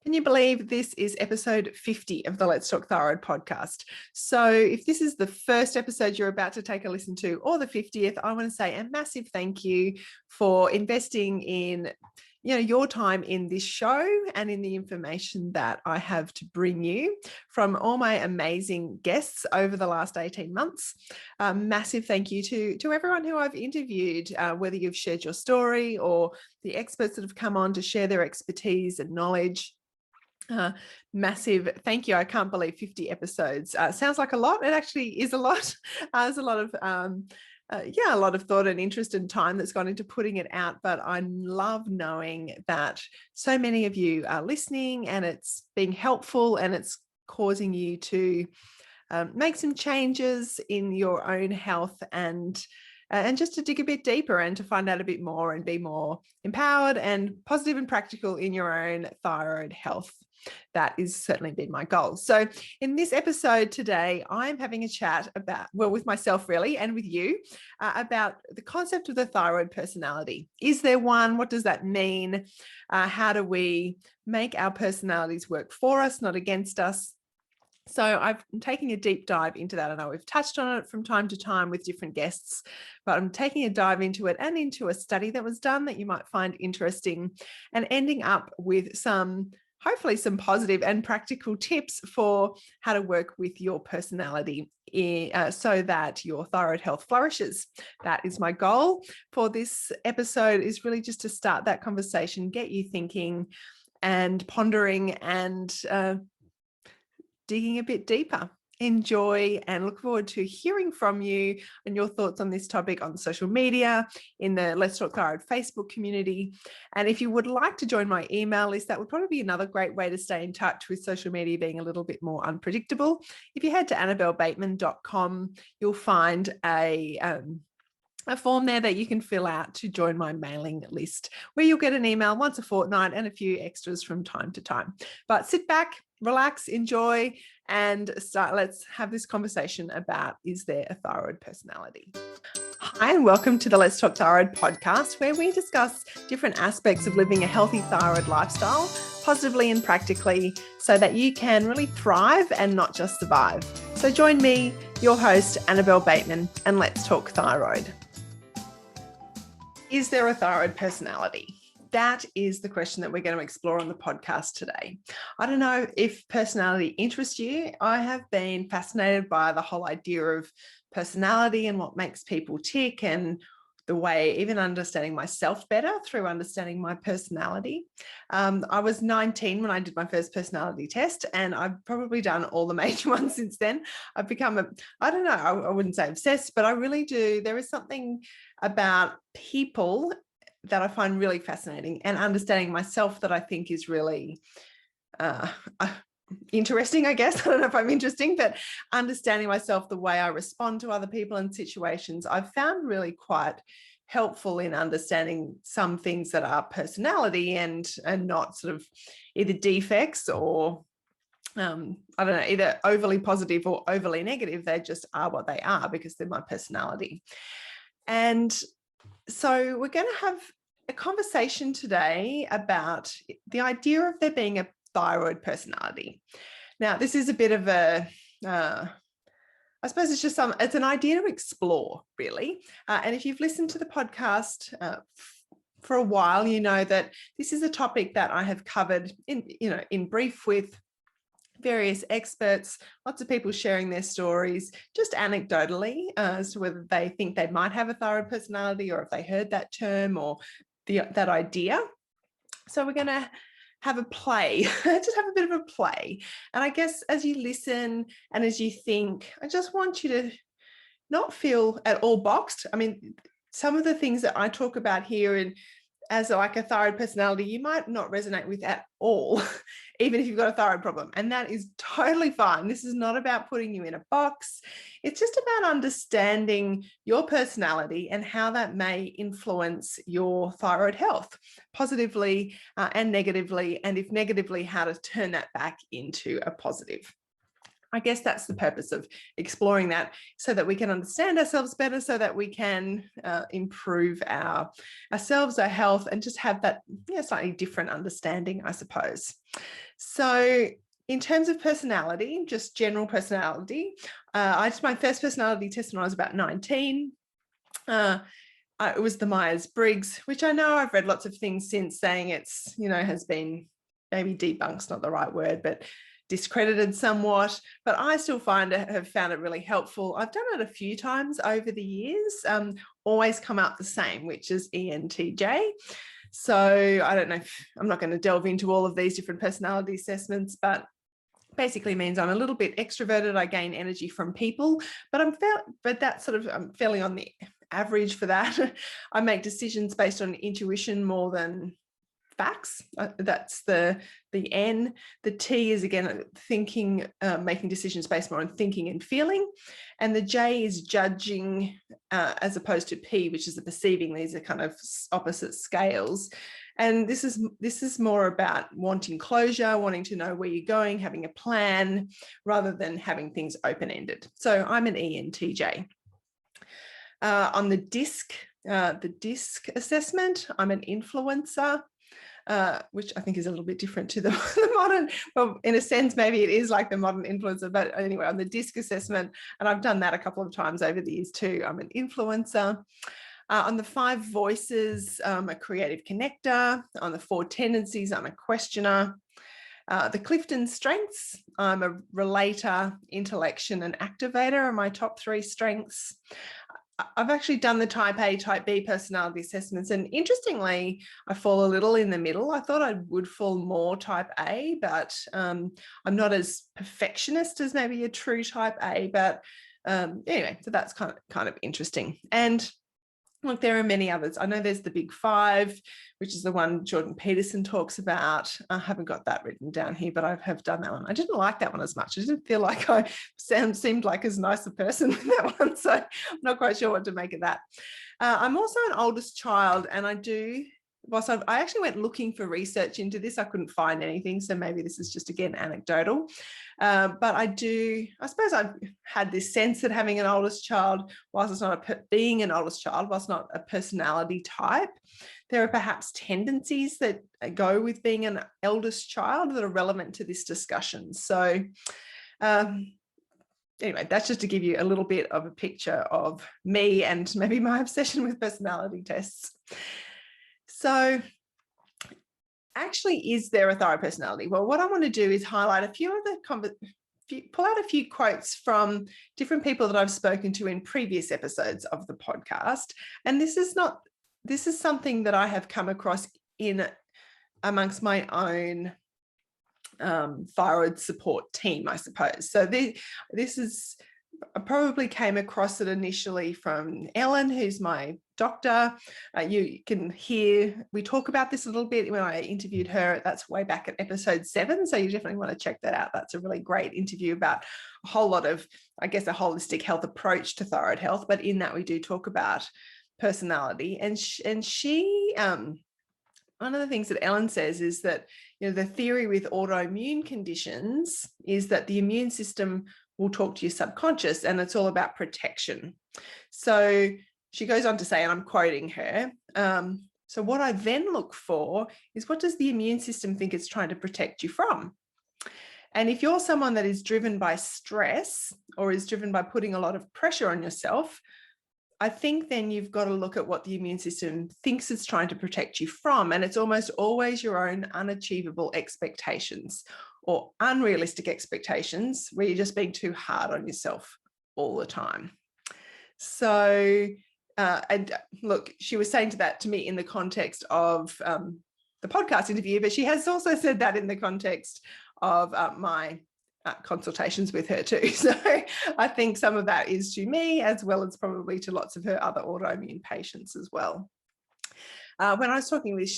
Can you believe this is episode 50 of the Let's Talk Thyroid podcast? So if this is the first episode you're about to take a listen to, or the 50th, I want to say a massive thank you for investing in your time in this show and in the information that I have to bring you from all my amazing guests over the last 18 months. Massive thank you to everyone who I've interviewed, whether you've shared your story or the experts that have come on to share their expertise and knowledge. Massive thank you. I can't believe 50 episodes. Sounds like a lot. It actually is a lot. There's a lot of a lot of thought and interest and time that's gone into putting it out, but I love knowing that so many of you are listening and it's being helpful and it's causing you to make some changes in your own health and just to dig a bit deeper and to find out a bit more and be more empowered and positive and practical in your own thyroid health. That has certainly been my goal. So in this episode today, I'm having a chat with myself really, and with you about the concept of the thyroid personality. Is there one? What does that mean? How do we make our personalities work for us, not against us? So I'm taking a deep dive into that. I know we've touched on it from time to time with different guests, but I'm taking a dive into it and into a study that was done that you might find interesting, and ending up with hopefully some positive and practical tips for how to work with your personality so that your thyroid health flourishes. That is my goal for this episode, is really just to start that conversation, get you thinking and pondering and digging a bit deeper. Enjoy and look forward to hearing from you and your thoughts on this topic on social media, in the Let's Talk Thyroid Facebook community. And if you would like to join my email list, that would probably be another great way to stay in touch with social media being a little bit more unpredictable. If you head to annabellebateman.com, you'll find a form there that you can fill out to join my mailing list, where you'll get an email once a fortnight and a few extras from time to time. But sit back, relax, enjoy, and let's have this conversation about, is there a thyroid personality? Hi, and welcome to the Let's Talk Thyroid podcast, where we discuss different aspects of living a healthy thyroid lifestyle, positively and practically, so that you can really thrive and not just survive. So join me, your host, Annabelle Bateman, and let's talk thyroid. Is there a thyroid personality? That is the question that we're going to explore on the podcast today. I don't know if personality interests you. I have been fascinated by the whole idea of personality and what makes people tick, and the way, even understanding myself better through understanding my personality. I was 19 when I did my first personality test, and I've probably done all the major ones since then. I've become I wouldn't say obsessed, but I really do. There is something about people that I find really fascinating, and understanding myself that I think is really interesting, I guess. I don't know if I'm interesting, but understanding myself, the way I respond to other people and situations, I've found really quite helpful in understanding some things that are personality and not sort of either defects or I don't know, either overly positive or overly negative. They just are what they are because they're my personality. And so we're going to have a conversation today about the idea of there being a thyroid personality. Now, this is a bit of I suppose it's an idea to explore, really. And if you've listened to the podcast for a while, you know that this is a topic that I have covered in brief with various experts, lots of people sharing their stories, just anecdotally, as to whether they think they might have a thyroid personality, or if they heard that term or that idea. So we're going to have a play, just have a bit of a play. And I guess as you listen and as you think, I just want you to not feel at all boxed. I mean, some of the things that I talk about here and as like a thyroid personality, you might not resonate with at all, even if you've got a thyroid problem. And that is totally fine. This is not about putting you in a box. It's just about understanding your personality and how that may influence your thyroid health positively and negatively. And if negatively, how to turn that back into a positive. I guess that's the purpose of exploring that, so that we can understand ourselves better, so that we can improve ourselves, our health, and just have that slightly different understanding, I suppose. So in terms of personality, just general personality, I did my first personality test when I was about 19. It was the Myers-Briggs, which I know I've read lots of things since saying it's, has been maybe debunked, not the right word, but discredited somewhat, but I still have found it really helpful. I've done it a few times over the years, always come out the same, which is ENTJ. So I don't know I'm not going to delve into all of these different personality assessments, but basically means I'm a little bit extroverted. I gain energy from people, but I'm fairly on the average for that. I make decisions based on intuition more than facts. That's the N. The T is again thinking, making decisions based more on thinking and feeling, and the J is judging, as opposed to P, which is the perceiving. These are kind of opposite scales, and this is more about wanting closure, wanting to know where you're going, having a plan, rather than having things open-ended. So I'm an ENTJ. On the DISC assessment, I'm an influencer. Which I think is a little bit different to the modern, well, in a sense, maybe it is like the modern influencer, but anyway, on the DISC assessment, and I've done that a couple of times over the years too, I'm an influencer. On the 5 voices, I'm a creative connector. On the 4 tendencies, I'm a questioner. The Clifton strengths, I'm a relator, intellection, and activator are my top 3 strengths. I've actually done the type A, type B personality assessments, and interestingly, I fall a little in the middle. I thought I would fall more type A, but I'm not as perfectionist as maybe a true type A, but anyway, so that's kind of interesting. And look, there are many others. I know there's the Big 5, which is the one Jordan Peterson talks about. I haven't got that written down here, but I have done that one. I didn't like that one as much. I didn't feel like I seemed like as nice a person with that one, so I'm not quite sure what to make of that. I'm also an oldest child, and I actually went looking for research into this. I couldn't find anything, so maybe this is just, again, anecdotal. But I suppose I've had this sense that having an oldest child, whilst it's not being an oldest child, whilst not a personality type, there are perhaps tendencies that go with being an eldest child that are relevant to this discussion. So anyway, that's just to give you a little bit of a picture of me and maybe my obsession with personality tests. So actually, is there a thyroid personality? Well, what I want to do is highlight pull out a few quotes from different people that I've spoken to in previous episodes of the podcast. And this is something that I have come across amongst my own thyroid support team, I suppose. So I probably came across it initially from Ellen, who's my doctor. You can hear, we talk about this a little bit when I interviewed her. That's way back at episode 7. So you definitely want to check that out. That's a really great interview about a whole lot of, I guess, a holistic health approach to thyroid health. But in that, we do talk about personality. And she one of the things that Ellen says is that, the theory with autoimmune conditions is that the immune system will talk to your subconscious, and it's all about protection. So she goes on to say, and I'm quoting her, so what I then look for is, what does the immune system think it's trying to protect you from? And if you're someone that is driven by stress or is driven by putting a lot of pressure on yourself, I think then you've got to look at what the immune system thinks it's trying to protect you from. And it's almost always your own unachievable expectations or unrealistic expectations where you're just being too hard on yourself all the time. So, and look, she was saying that to me in the context of the podcast interview, but she has also said that in the context of my consultations with her too. So I think some of that is to me, as well as probably to lots of her other autoimmune patients as well. When I was talking with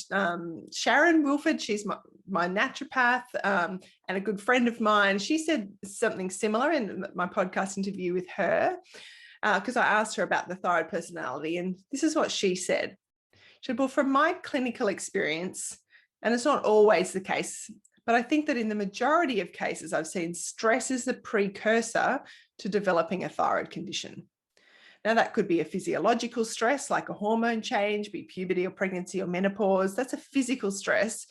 Sharon Wilford, she's my naturopath and a good friend of mine, she said something similar in my podcast interview with her, because I asked her about the thyroid personality, and this is what she said. She said, well, from my clinical experience, and it's not always the case, But I think that in the majority of cases I've seen, stress is the precursor to developing a thyroid condition. Now, that could be a physiological stress, like a hormone change, be puberty or pregnancy or menopause. That's a physical stress.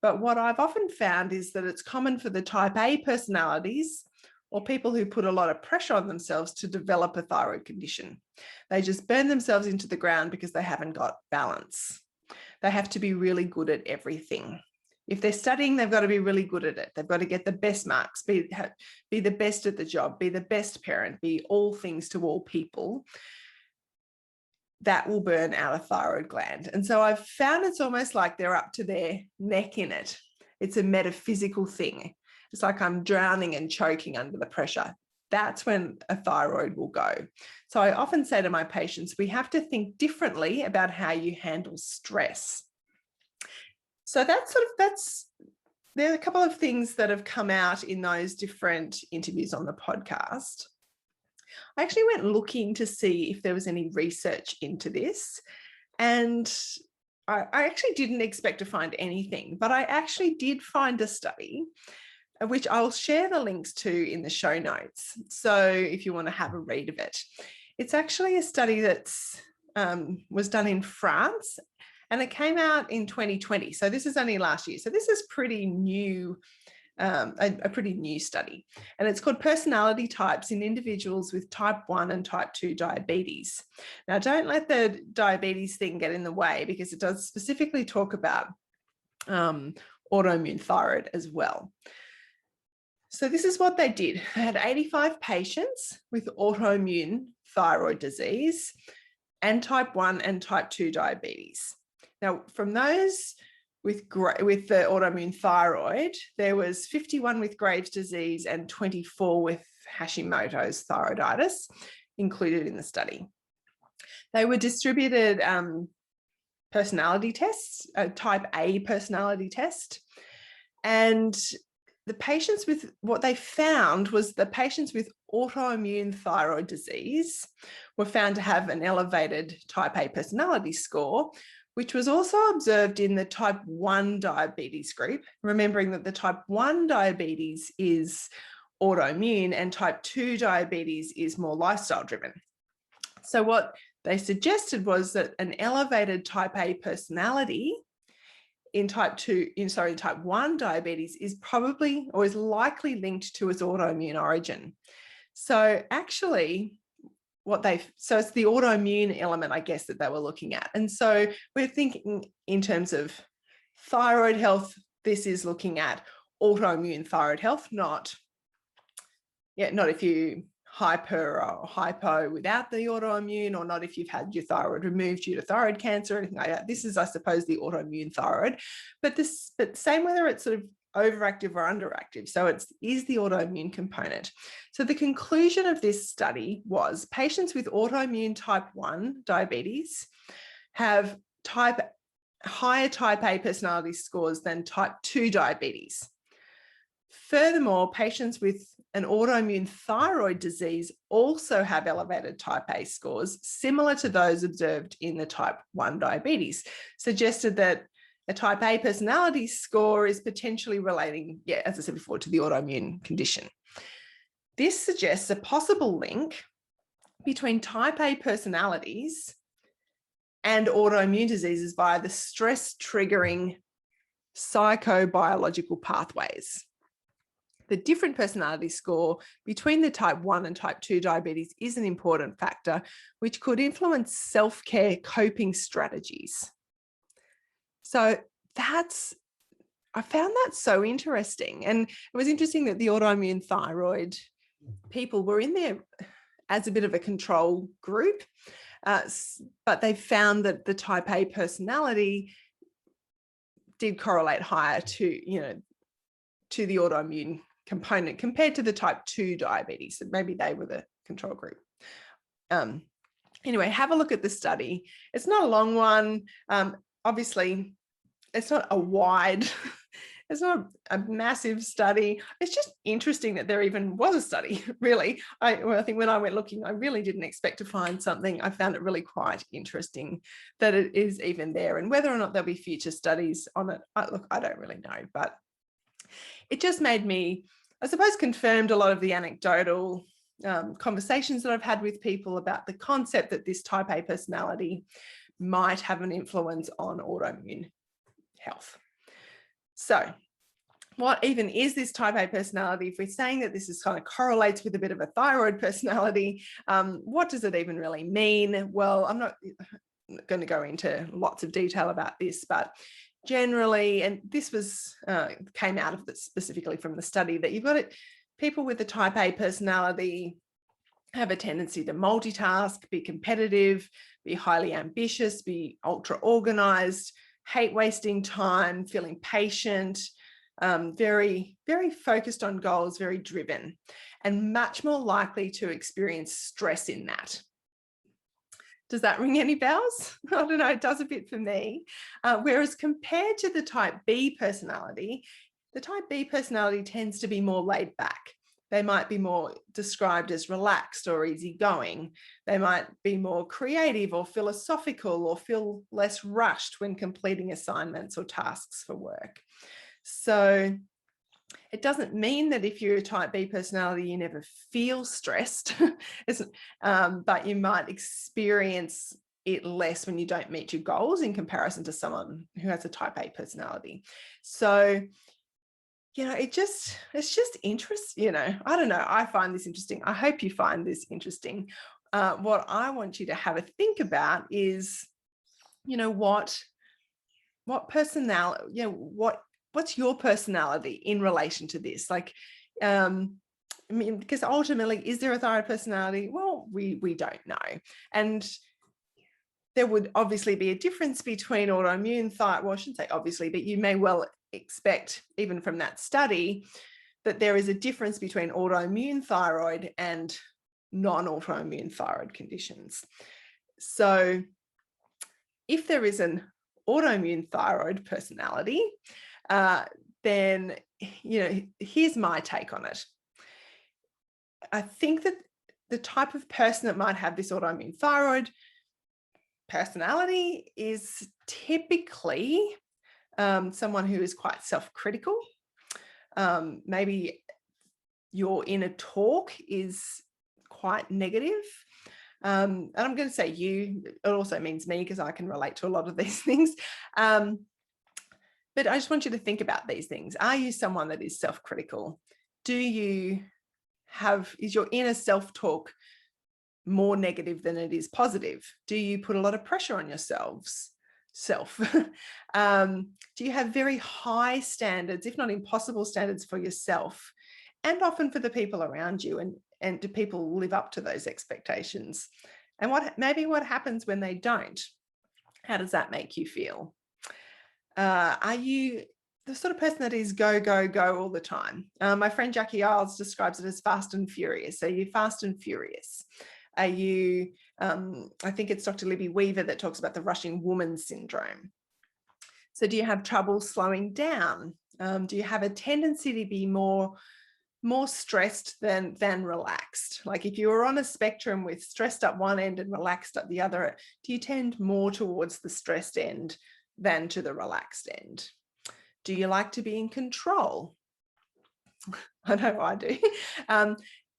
But what I've often found is that it's common for the type A personalities or people who put a lot of pressure on themselves to develop a thyroid condition. They just burn themselves into the ground because they haven't got balance. They have to be really good at everything. If they're studying, they've got to be really good at it. They've got to get the best marks, be the best at the job, be the best parent, be all things to all people. That will burn out a thyroid gland. And so I've found it's almost like they're up to their neck in it. It's a metaphysical thing. It's like I'm drowning and choking under the pressure. That's when a thyroid will go. So I often say to my patients, we have to think differently about how you handle stress. So there are a couple of things that have come out in those different interviews on the podcast. I actually went looking to see if there was any research into this, and I actually didn't expect to find anything, but I actually did find a study, which I'll share the links to in the show notes. So if you want to have a read of it, it's actually a study that's was done in France, and it came out in 2020. So this is only last year. So this is pretty new, a pretty new study. And it's called Personality Types in Individuals with Type 1 and Type 2 Diabetes. Now, don't let the diabetes thing get in the way, because it does specifically talk about autoimmune thyroid as well. So this is what they did. They had 85 patients with autoimmune thyroid disease and type 1 and type 2 diabetes. Now, from those with the autoimmune thyroid, there was 51 with Graves' disease and 24 with Hashimoto's thyroiditis included in the study. They were distributed personality tests, a type A personality test, and the patients with, what they found was the patients with autoimmune thyroid disease were found to have an elevated type A personality score, which was also observed in the type 1 diabetes group, remembering that the type 1 diabetes is autoimmune and type 2 diabetes is more lifestyle driven. So what they suggested was that an elevated type A personality in type 1 diabetes is probably or is likely linked to its autoimmune origin. So actually, so it's the autoimmune element, I guess, that they were looking at. And so we're thinking in terms of thyroid health, this is looking at autoimmune thyroid health, not if you hyper or hypo without the autoimmune, or not if you've had your thyroid removed due to thyroid cancer or anything like that. This is, I suppose, the autoimmune thyroid, but same whether it's sort of overactive or underactive. So it is the autoimmune component. So the conclusion of this study was patients with autoimmune type 1 diabetes have higher type A personality scores than type 2 diabetes. Furthermore, patients with an autoimmune thyroid disease also have elevated type A scores, similar to those observed in the type 1 diabetes, suggested that a type A personality score is potentially relating, as I said before, to the autoimmune condition. This suggests a possible link between type A personalities and autoimmune diseases via the stress-triggering psychobiological pathways. The different personality score between the type 1 and type 2 diabetes is an important factor, which could influence self-care coping strategies. So I found that so interesting. And it was interesting that the autoimmune thyroid people were in there as a bit of a control group, but they found that the type A personality did correlate higher to the autoimmune component compared to the type 2 diabetes. So maybe they were the control group. Anyway, have a look at the study. It's not a long one. Obviously, it's not it's not a massive study. It's just interesting that there even was a study, really. I think when I went looking, I really didn't expect to find something. I found it really quite interesting that it is even there, and whether or not there'll be future studies on it, look, I don't really know, but it just made me, I suppose, confirmed a lot of the anecdotal conversations that I've had with people about the concept that this type A personality might have an influence on autoimmune health. So what even is this type A personality? If we're saying that this is kind of correlates with a bit of a thyroid personality, what does it even really mean? Well, I'm not going to go into lots of detail about this, but generally, and this was came out of this specifically from the study, that you've got it, people with the type A personality have a tendency to multitask, be competitive, be highly ambitious, be ultra organized, hate wasting time, feel impatient, very, very focused on goals, very driven, and much more likely to experience stress in that. Does that ring any bells? I don't know, it does a bit for me. Whereas compared to the type B personality, the type B personality tends to be more laid back. They might be more described as relaxed or easygoing. They might be more creative or philosophical, or feel less rushed when completing assignments or tasks for work. So it doesn't mean that if you're a type B personality, you never feel stressed, but you might experience it less when you don't meet your goals in comparison to someone who has a type A personality. So, it's just interesting, I don't know. I find this interesting. I hope you find this interesting. What I want you to have a think about is, what personality, what's your personality in relation to this? Like, because ultimately, is there a thyroid personality? Well, we don't know. And there would obviously be a difference between autoimmune thyroid. Well, I shouldn't say obviously, but you may well expect, even from that study, that there is a difference between autoimmune thyroid and non-autoimmune thyroid conditions. So if there is an autoimmune thyroid personality, then, here's my take on it. I think that the type of person that might have this autoimmune thyroid personality is typically someone who is quite self-critical. Maybe your inner talk is quite negative. And I'm going to say you, it also means me, because I can relate to a lot of these things. But I just want you to think about these things. Are you someone that is self-critical? Is your inner self-talk more negative than it is positive? Do you put a lot of pressure on yourself? Do you have very high standards, if not impossible standards, for yourself, and often for the people around you? And do people live up to those expectations? And what happens when they don't? How does that make you feel? Are you the sort of person that is go, go, go all the time? My friend Jackie Iles describes it as fast and furious. So you're fast and furious. Are you, I think it's Dr. Libby Weaver that talks about the rushing woman syndrome. So do you have trouble slowing down? Do you have a tendency to be more stressed than relaxed? Like if you were on a spectrum with stressed at one end and relaxed at the other, do you tend more towards the stressed end than to the relaxed end? Do you like to be in control? I know I do.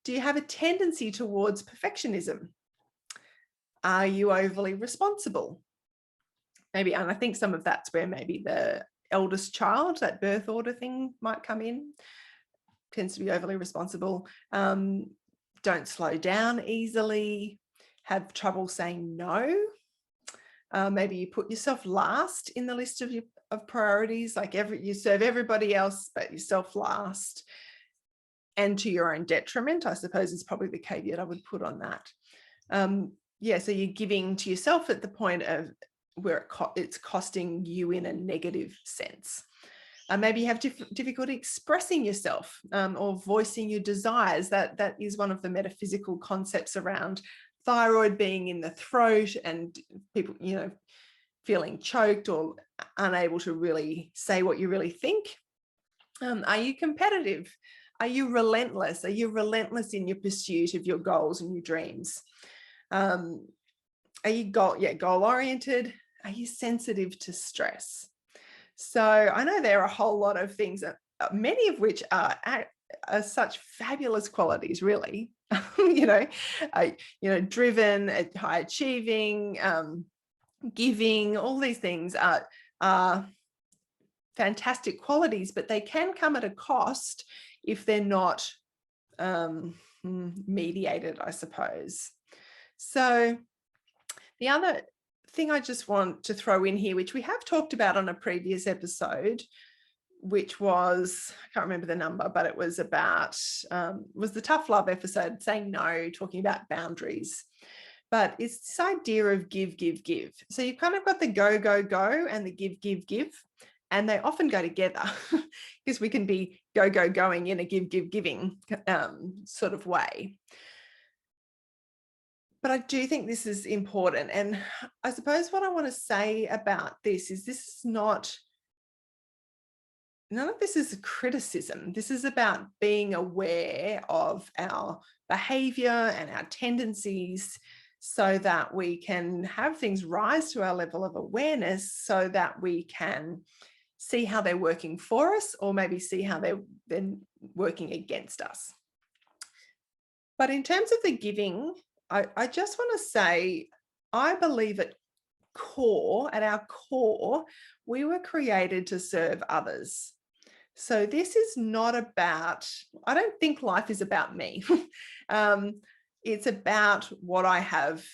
Do you have a tendency towards perfectionism? Are you overly responsible? Maybe, and I think some of that's where maybe the eldest child, that birth order thing might come in. Tends to be overly responsible. Don't slow down easily. Have trouble saying no. Maybe you put yourself last in the list of priorities, like you serve everybody else but yourself last, and to your own detriment, I suppose, is probably the caveat I would put on that. So you're giving to yourself at the point of where it's costing you in a negative sense. Maybe you have difficulty expressing yourself or voicing your desires. That is one of the metaphysical concepts around thyroid being in the throat, and people, feeling choked or unable to really say what you really think. Are you competitive? Are you relentless? Are you relentless in your pursuit of your goals and your dreams? Are you goal-oriented? Are you sensitive to stress? So I know there are a whole lot of things many of which are such fabulous qualities, really. Driven, high achieving, giving, all these things are fantastic qualities, but they can come at a cost if they're not mediated, I suppose. So the other thing I just want to throw in here, which we have talked about on a previous episode, which was, I can't remember the number, but it was about, was the tough love episode, saying no, talking about boundaries. But it's this idea of give, give, give. So you've kind of got the go, go, go and the give, give, give. And they often go together because we can be go, go, going in a give, give, giving sort of way. But I do think this is important. And I suppose what I want to say about this is none of this is a criticism. This is about being aware of our behavior and our tendencies so that we can have things rise to our level of awareness so that we can see how they're working for us, or maybe see how they're then working against us. But in terms of the giving, I just want to say, I believe at our core, we were created to serve others. So this is not about, I don't think life is about me. It's about what I have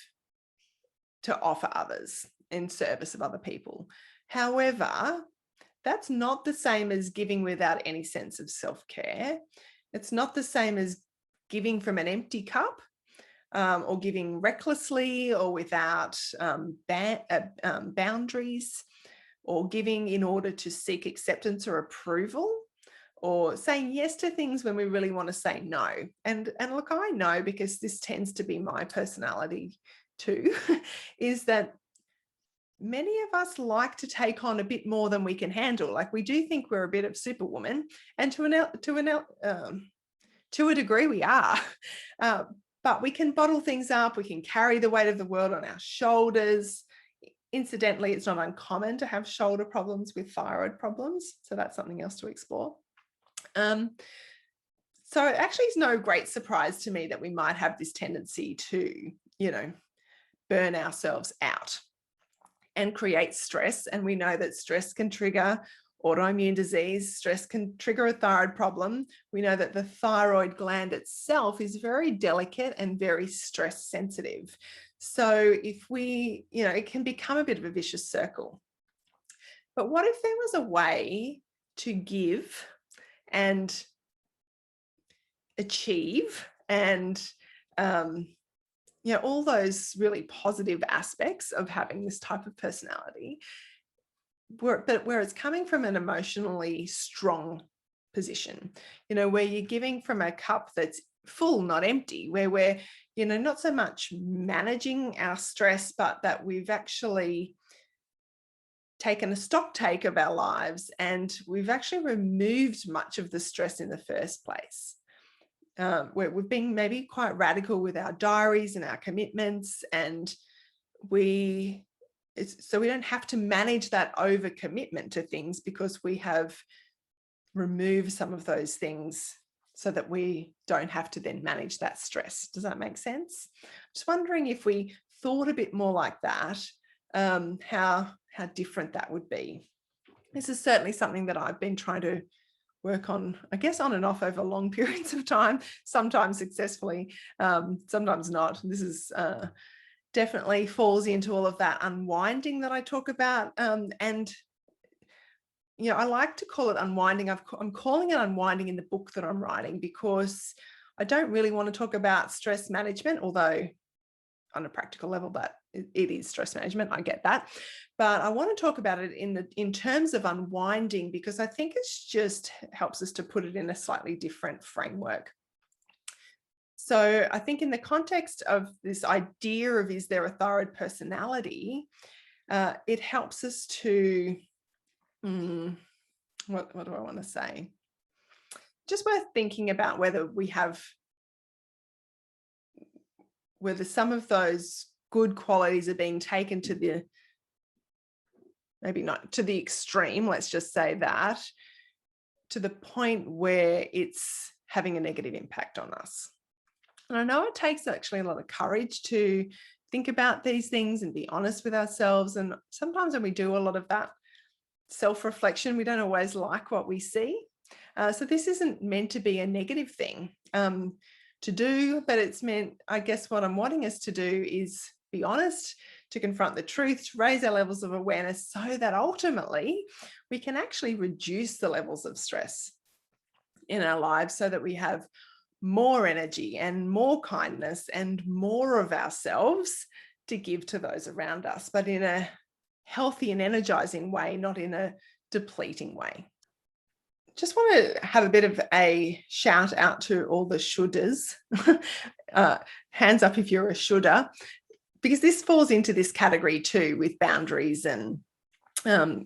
to offer others in service of other people. However, that's not the same as giving without any sense of self-care. It's not the same as giving from an empty cup, or giving recklessly or without boundaries, or giving in order to seek acceptance or approval, or saying yes to things when we really want to say no. And look, I know, because this tends to be my personality too, is that many of us like to take on a bit more than we can handle. Like, we do think we're a bit of Superwoman, and to a degree we are, but we can bottle things up. We can carry the weight of the world on our shoulders. Incidentally, it's not uncommon to have shoulder problems with thyroid problems, so that's something else to explore. So it actually is no great surprise to me that we might have this tendency to, burn ourselves out and create stress. And we know that stress can trigger autoimmune disease. Stress can trigger a thyroid problem. We know that the thyroid gland itself is very delicate and very stress sensitive. So if we, it can become a bit of a vicious circle. But what if there was a way to give and achieve and, all those really positive aspects of having this type of personality, but where it's coming from an emotionally strong position, where you're giving from a cup that's full, not empty, where we're, not so much managing our stress, but that we've actually taken a stock take of our lives and we've actually removed much of the stress in the first place. Where we've been maybe quite radical with our diaries and our commitments, and so we don't have to manage that overcommitment to things because we have removed some of those things so that we don't have to then manage that stress. Does that make sense? Just wondering if we thought a bit more like that, how different that would be. This is certainly something that I've been trying to work on, I guess, on and off over long periods of time, sometimes successfully, sometimes not. This is definitely falls into all of that unwinding that I talk about. And, I like to call it unwinding. I'm calling it unwinding in the book that I'm writing, because I don't really want to talk about stress management, although on a practical level that it is stress management, I get that, but I want to talk about it in terms of unwinding, because I think it's just helps us to put it in a slightly different framework. So I think in the context of this idea of, is there a thyroid personality, it helps us to, what do I want to say? Just worth thinking about whether some of those good qualities are being taken to maybe not to the extreme, let's just say that, to the point where it's having a negative impact on us. And I know it takes actually a lot of courage to think about these things and be honest with ourselves. And sometimes when we do a lot of that self-reflection, we don't always like what we see. So this isn't meant to be a negative thing to do, but it's meant, I guess what I'm wanting us to do is be honest, to confront the truth, to raise our levels of awareness so that ultimately we can actually reduce the levels of stress in our lives so that we have more energy and more kindness and more of ourselves to give to those around us, but in a healthy and energizing way, not in a depleting way. Just want to have a bit of a shout out to all the shoulders. Hands up if you're a shoulder, because this falls into this category too, with boundaries and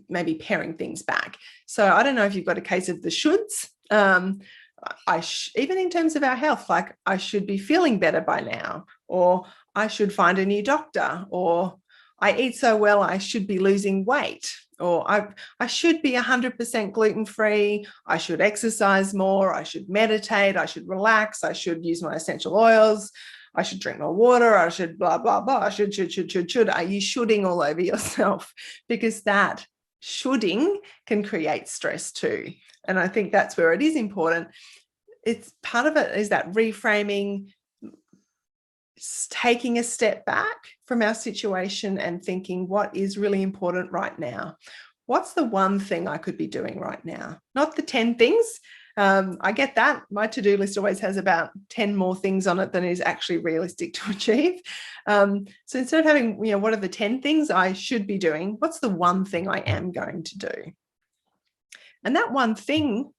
maybe paring things back. So I don't know if you've got a case of the shoulds. Even in terms of our health, like I should be feeling better by now, or I should find a new doctor, or I eat so well, I should be losing weight, or I should be 100% gluten-free, I should exercise more, I should meditate, I should relax, I should use my essential oils, I should drink more water, I should blah, blah, blah, I should. Are you shoulding all over yourself? Because that shoulding can create stress too. And I think that's where it is important. It's part of it is that reframing, taking a step back from our situation and thinking what is really important right now. What's the one thing I could be doing right now? Not the 10 things. I get that. My to-do list always has about 10 more things on it than is actually realistic to achieve. So instead of having, what are the 10 things I should be doing? What's the one thing I am going to do? And that one thing,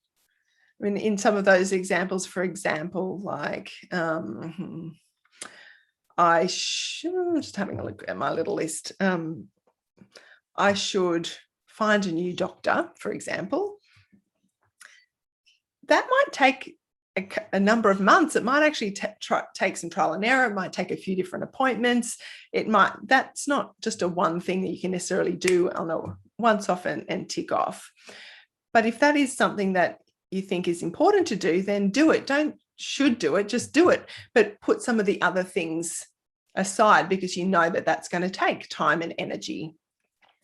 in some of those examples, for example, like I'm just having a look at my little list. I should find a new doctor, for example. That might take a number of months. It might actually take some trial and error. It might take a few different appointments. That's not just a one thing that you can necessarily do on a once off and tick off. But if that is something that you think is important to do, then do it. Don't should do it, just do it. But put some of the other things aside, because you know that that's going to take time and energy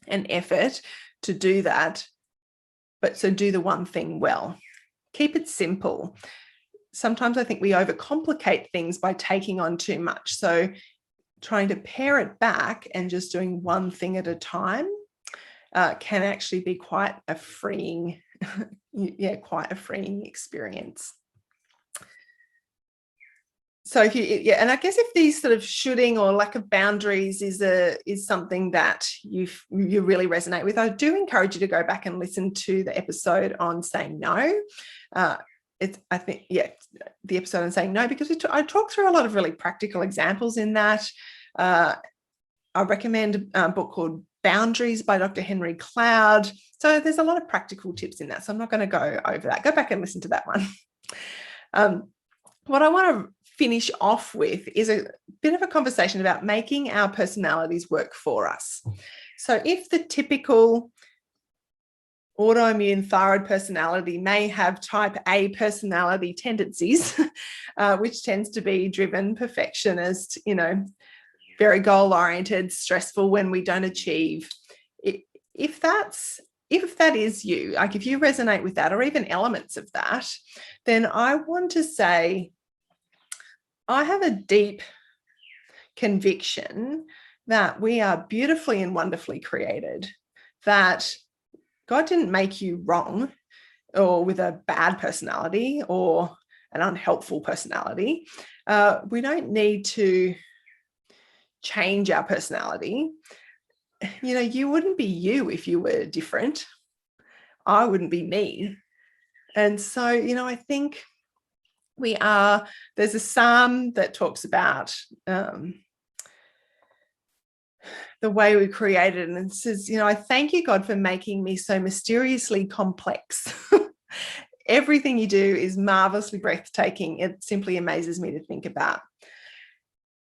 and effort to do that. But so do the one thing well. Keep it simple. Sometimes I think we overcomplicate things by taking on too much. So trying to pare it back and just doing one thing at a time can actually be quite a freeing, experience. So and I guess if these sort of shoulding or lack of boundaries is something that you really resonate with, I do encourage you to go back and listen to the episode on saying no. The episode on saying no, because I talk through a lot of really practical examples in that. I recommend a book called Boundaries by Dr. Henry Cloud. So there's a lot of practical tips in that. So I'm not going to go over that. Go back and listen to that one. What I want to finish off with is a bit of a conversation about making our personalities work for us. So if the typical autoimmune thyroid personality may have type A personality tendencies, which tends to be driven, perfectionist, very goal-oriented, stressful when we don't achieve. If that is you, like if you resonate with that or even elements of that, then I want to say I have a deep conviction that we are beautifully and wonderfully created, that God didn't make you wrong or with a bad personality or an unhelpful personality. We don't need to change our personality. You wouldn't be you if you were different. I wouldn't be me. And so, I think there's a psalm that talks about the way we created, and it says, I thank you, God, for making me so mysteriously complex. Everything you do is marvelously breathtaking. It simply amazes me to think about.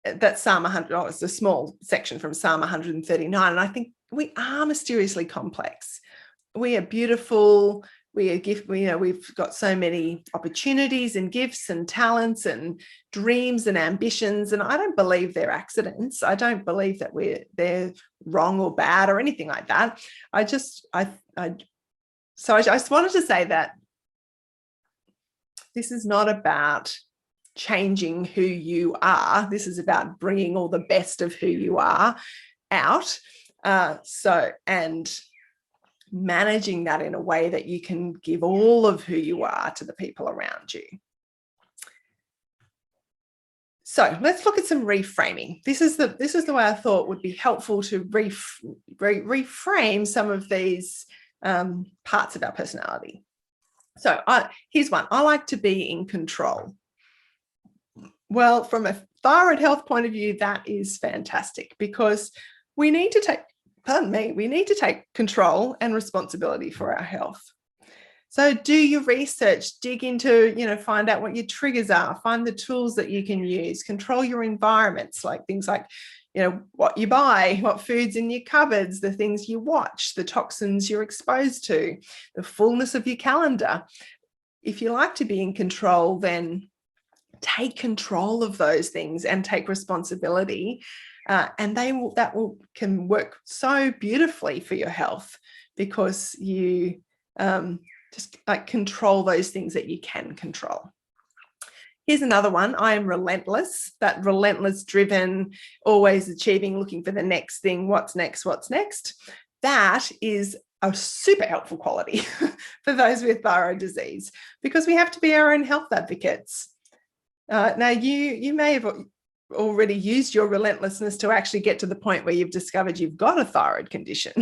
That's Psalm 100. It's a small section from Psalm 139. And I think we are mysteriously complex. We are beautiful. we've got so many opportunities and gifts and talents and dreams and ambitions, and I don't believe they're accidents. I don't believe that they're wrong or bad or anything like that. I just wanted to say that this is not about changing who you are. This is about bringing all the best of who you are out. And managing that in a way that you can give all of who you are to the people around you. So let's look at some reframing. This is the way I thought would be helpful to reframe some of these parts of our personality. So here's one. I like to be in control. Well, from a thyroid health point of view, that is fantastic, because we need to take control and responsibility for our health. So do your research, dig into, find out what your triggers are, find the tools that you can use, control your environments, like things like, what you buy, what food's in your cupboards, the things you watch, the toxins you're exposed to, the fullness of your calendar. If you like to be in control, then take control of those things and take responsibility. And can work so beautifully for your health, because you just control those things that you can control. Here's another one. I am relentless. That relentless, driven, always achieving, looking for the next thing. What's next? What's next? That is a super helpful quality for those with thyroid disease, because we have to be our own health advocates. Now, you may have already used your relentlessness to actually get to the point where you've discovered you've got a thyroid condition.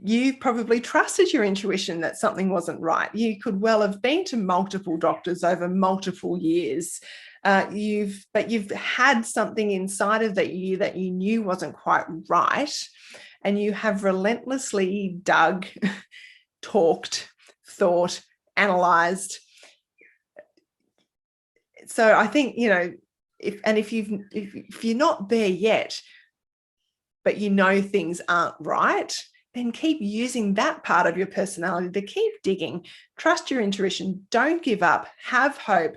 You probably trusted your intuition that something wasn't right. You could well have been to multiple doctors over multiple years. You've had something inside of you that you knew wasn't quite right, and you have relentlessly dug, talked, thought, analyzed. So I think, if you're not there yet, but things aren't right, then keep using that part of your personality to keep digging. Trust your intuition. Don't give up. Have hope.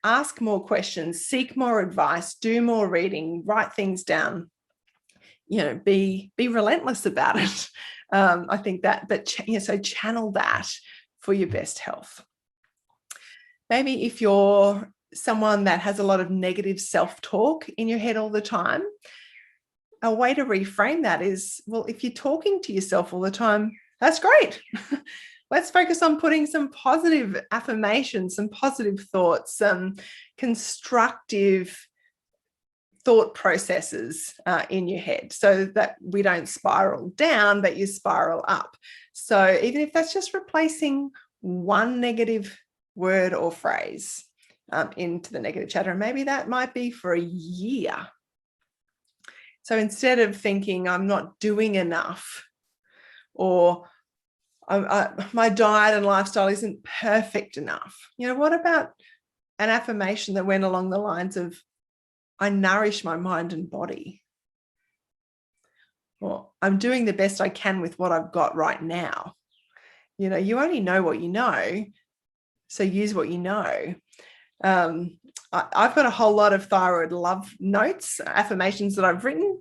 Ask more questions. Seek more advice. Do more reading. Write things down. Be relentless about it. I think that, so channel that for your best health. Maybe if you're someone that has a lot of negative self-talk in your head all the time, a way to reframe that is, well, if you're talking to yourself all the time, that's great. Let's focus on putting some positive affirmations, some positive thoughts, some constructive thought processes in your head, so that we don't spiral down, but you spiral up. So even if that's just replacing one negative word or phrase into the negative chatter, and maybe that might be for a year. So instead of thinking I'm not doing enough, or my diet and lifestyle isn't perfect enough, what about an affirmation that went along the lines of, I nourish my mind and body, or I'm doing the best I can with what I've got right now. You only know what you know, so use what you know. I've got a whole lot of thyroid love notes, affirmations that I've written.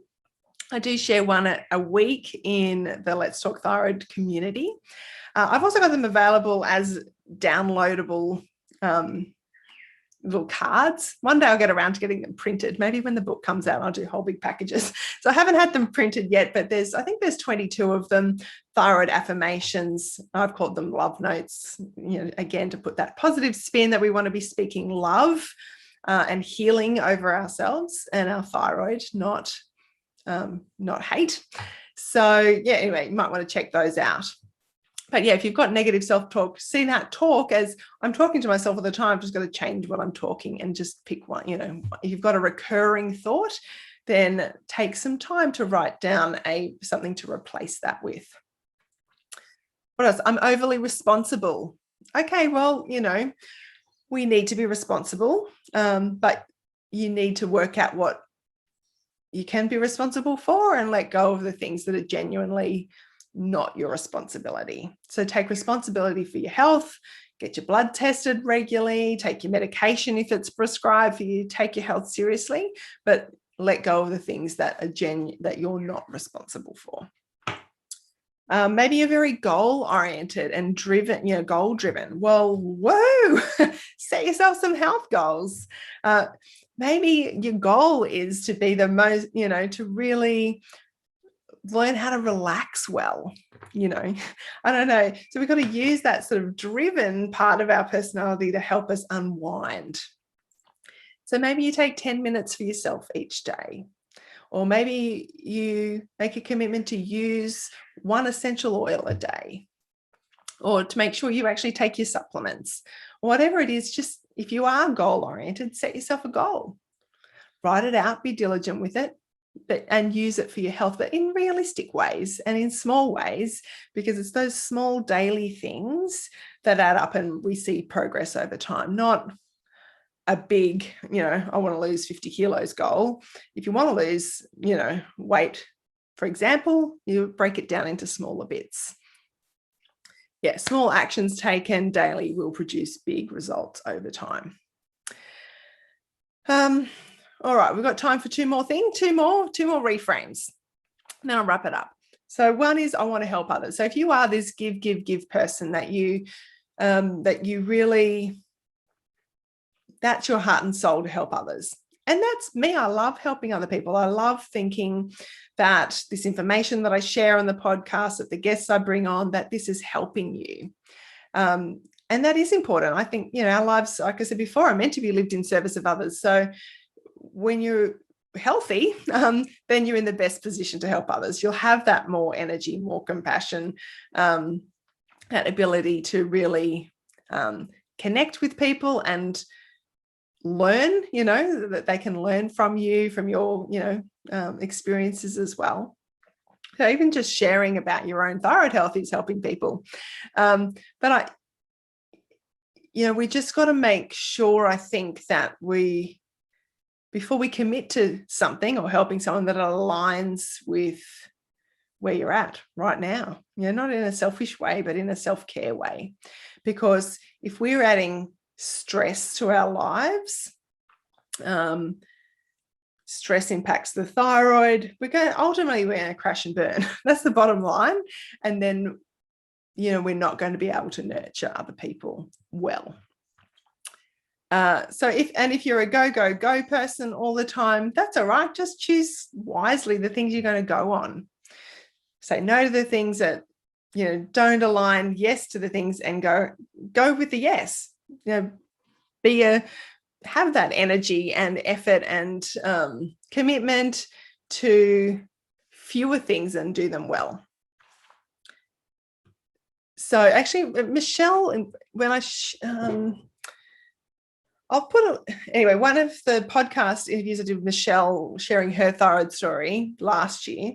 I do share one a week in the Let's Talk Thyroid community. I've also got them available as downloadable little cards. One day I'll get around to getting them printed. Maybe when the book comes out, I'll do whole big packages. So I haven't had them printed yet, but I think there's 22 of them, thyroid affirmations. I've called them love notes, again, to put that positive spin that we want to be speaking love and healing over ourselves and our thyroid, not hate. So yeah, anyway, you might want to check those out. But yeah, if you've got negative self-talk, see that talk as, I'm talking to myself all the time, I've just got to change what I'm talking and just pick one. If you've got a recurring thought, then take some time to write down something to replace that with. What else? I'm overly responsible. Okay, well, we need to be responsible, but you need to work out what you can be responsible for and let go of the things that are genuinely not your responsibility. So take responsibility for your health, get your blood tested regularly, take your medication if it's prescribed for you, take your health seriously, but let go of the things that are that you're not responsible for. Maybe you're very goal-oriented and driven, goal-driven. Well, whoa, set yourself some health goals. Maybe your goal is to be the most, to really learn how to relax well, I don't know. So we've got to use that sort of driven part of our personality to help us unwind. So maybe you take 10 minutes for yourself each day. Or maybe you make a commitment to use one essential oil a day, or to make sure you actually take your supplements. Whatever it is, just if you are goal-oriented, set yourself a goal. Write it out, be diligent with it, and use it for your health, but in realistic ways and in small ways, because it's those small daily things that add up and we see progress over time, not a big, I want to lose 50 kilos goal. If you want to lose, weight, for example, you break it down into smaller bits. Yeah, small actions taken daily will produce big results over time. All right, we've got time for two more reframes. Then I'll wrap it up. So one is, I want to help others. So if you are this give person that you really, that's your heart and soul to help others. And that's me. I love helping other people. I love thinking that this information that I share on the podcast, that the guests I bring on, that this is helping you. And that is important. I think, our lives, like I said before, are meant to be lived in service of others. So when you're healthy, then you're in the best position to help others. You'll have that more energy, more compassion, that ability to really connect with people and learn, that they can learn from you, from your, experiences as well. So even just sharing about your own thyroid health is helping people. But we just got to make sure, I think, that before we commit to something or helping someone, that it aligns with where you're at right now, not in a selfish way, but in a self-care way. Because if we're adding stress to our lives, stress impacts the thyroid, we're going to crash and burn. That's the bottom line. And then, we're not going to be able to nurture other people well. So if you're a go person all the time, that's all right. Just choose wisely the things you're going to go on. Say no to the things that, don't align, yes to the things, and go with the yes. Have that energy and effort and commitment to fewer things and do them well. So actually, Michelle, when I'll put anyway, one of the podcast interviews I did with Michelle sharing her thyroid story last year,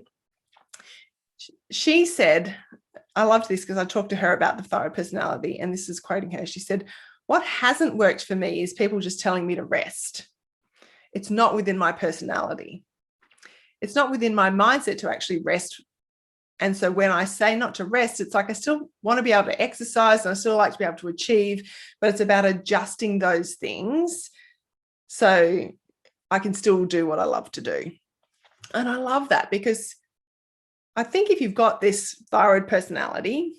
she said, I loved this because I talked to her about the thyroid personality, and this is quoting her. She said, "What hasn't worked for me is people just telling me to rest. It's not within my personality. It's not within my mindset to actually rest. And so when I say not to rest, it's like I still want to be able to exercise and I still like to be able to achieve, but it's about adjusting those things so I can still do what I love to do." And I love that, because I think if you've got this thyroid personality,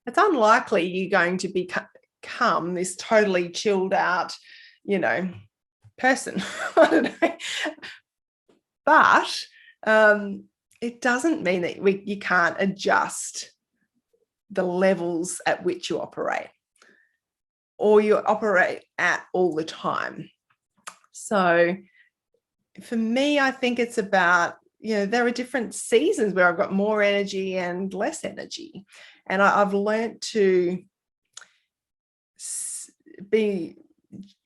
it's unlikely you're going to become this totally chilled out, person. I don't know. But it doesn't mean that you can't adjust the levels at which you operate, or you operate at all the time. So for me, I think it's about, there are different seasons where I've got more energy and less energy. And I've learned to be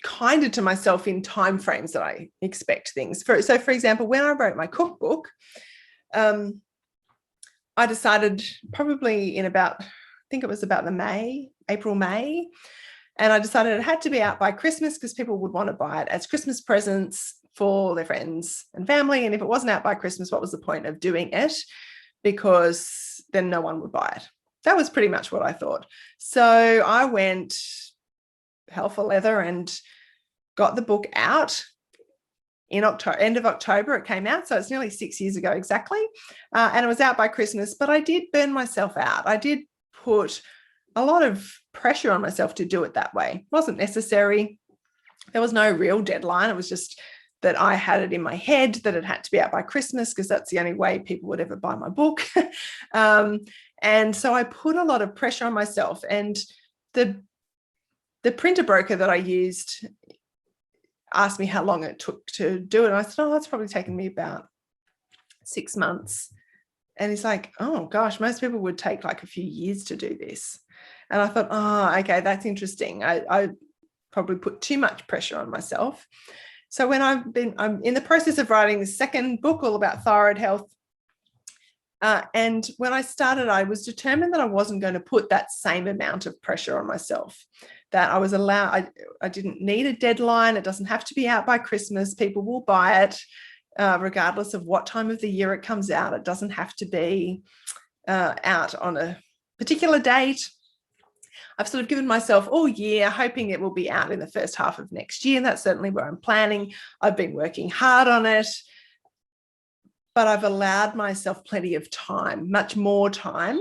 kinder to myself in time frames that I expect things. For example, when I wrote my cookbook, I decided probably in about, I think it was about April, May, and I decided it had to be out by Christmas because people would want to buy it as Christmas presents for their friends and family. And if it wasn't out by Christmas, what was the point of doing it? Because then no one would buy it. That was pretty much what I thought. So I went hell for leather and got the book out in October, end of October. It came out, so it's nearly 6 years ago exactly, and it was out by Christmas. But I did burn myself out. I did put a lot of pressure on myself to do it that way. It wasn't necessary. There was no real deadline. It was just that I had it in my head that it had to be out by Christmas because that's the only way people would ever buy my book. And so I put a lot of pressure on myself. And the printer broker that I used asked me how long it took to do it. And I said, oh, it's probably taken me about 6 months. And he's like, oh gosh, most people would take like a few years to do this. And I thought, oh, okay, that's interesting. I probably put too much pressure on myself. So when I'm in the process of writing the second book all about thyroid health. And when I started, I was determined that I wasn't going to put that same amount of pressure on myself, that I was allowed, I didn't need a deadline. It doesn't have to be out by Christmas. People will buy it regardless of what time of the year it comes out. It doesn't have to be out on a particular date. I've sort of given myself all year, hoping it will be out in the first half of next year. And that's certainly where I'm planning. I've been working hard on it, but I've allowed myself plenty of time, much more time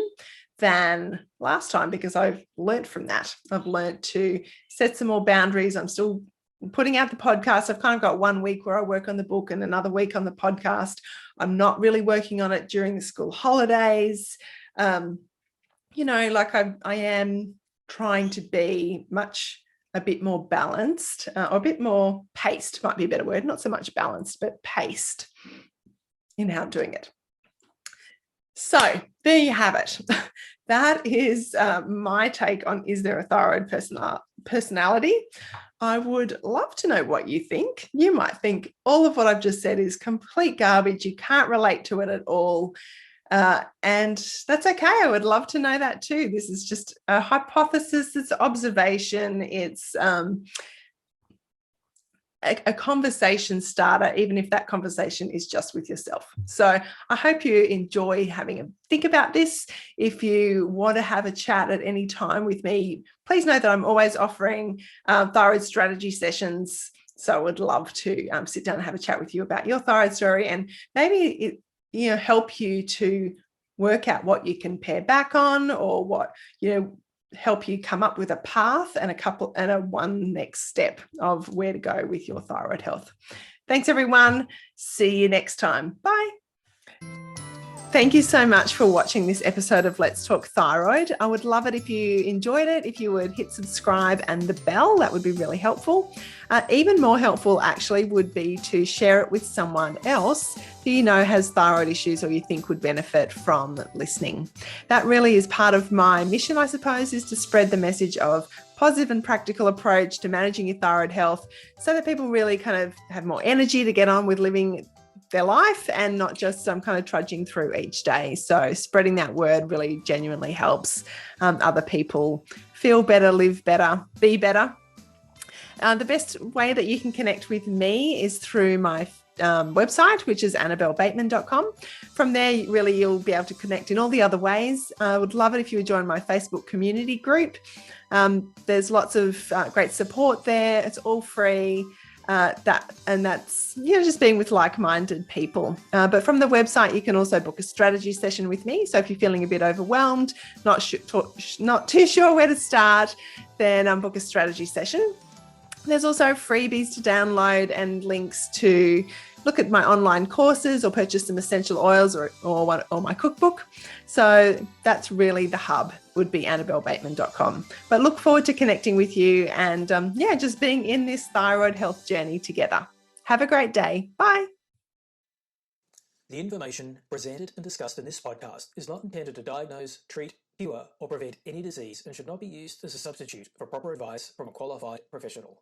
than last time, because I've learned from that. I've learned to set some more boundaries. I'm still putting out the podcast. I've kind of got 1 week where I work on the book and another week on the podcast. I'm not really working on it during the school holidays. Like I am trying to be a bit more balanced, or a bit more paced, might be a better word, not so much balanced, but paced in how I'm doing it. So there you have it. That is my take on, is there a thyroid personality? I would love to know what you think. You might think all of what I've just said is complete garbage. You can't relate to it at all. And that's okay. I would love to know that too. This is just a hypothesis. It's observation. It's a conversation starter, even if that conversation is just with yourself. So I hope you enjoy having a think about this. If you want to have a chat at any time with me, please know that I'm always offering thyroid strategy sessions. So I would love to sit down and have a chat with you about your thyroid story, and maybe help you to work out what you can pare back on, or what, help you come up with a path and one next step of where to go with your thyroid health. Thanks, everyone. See you next time. Bye. Thank you so much for watching this episode of Let's Talk Thyroid. I would love it if you enjoyed it, if you would hit subscribe and the bell. That would be really helpful. Even more helpful, actually, would be to share it with someone else who you know has thyroid issues or you think would benefit from listening. That really is part of my mission, I suppose, is to spread the message of positive and practical approach to managing your thyroid health, so that people really kind of have more energy to get on with living their life and not just kind of trudging through each day. So spreading that word really genuinely helps other people feel better, live better, be better. The best way that you can connect with me is through my website, which is annabellebateman.com. From there, really, you'll be able to connect in all the other ways. I would love it if you would join my Facebook community group. There's lots of great support there. It's all free. That's just being with like-minded people. But from the website, you can also book a strategy session with me. So if you're feeling a bit overwhelmed, not too sure where to start, then book a strategy session. There's also freebies to download and links to look at my online courses or purchase some essential oils or my cookbook. So that's really the hub, would be annabellebateman.com. But look forward to connecting with you and just being in this thyroid health journey together. Have a great day. Bye. The information presented and discussed in this podcast is not intended to diagnose, treat, cure, or prevent any disease and should not be used as a substitute for proper advice from a qualified professional.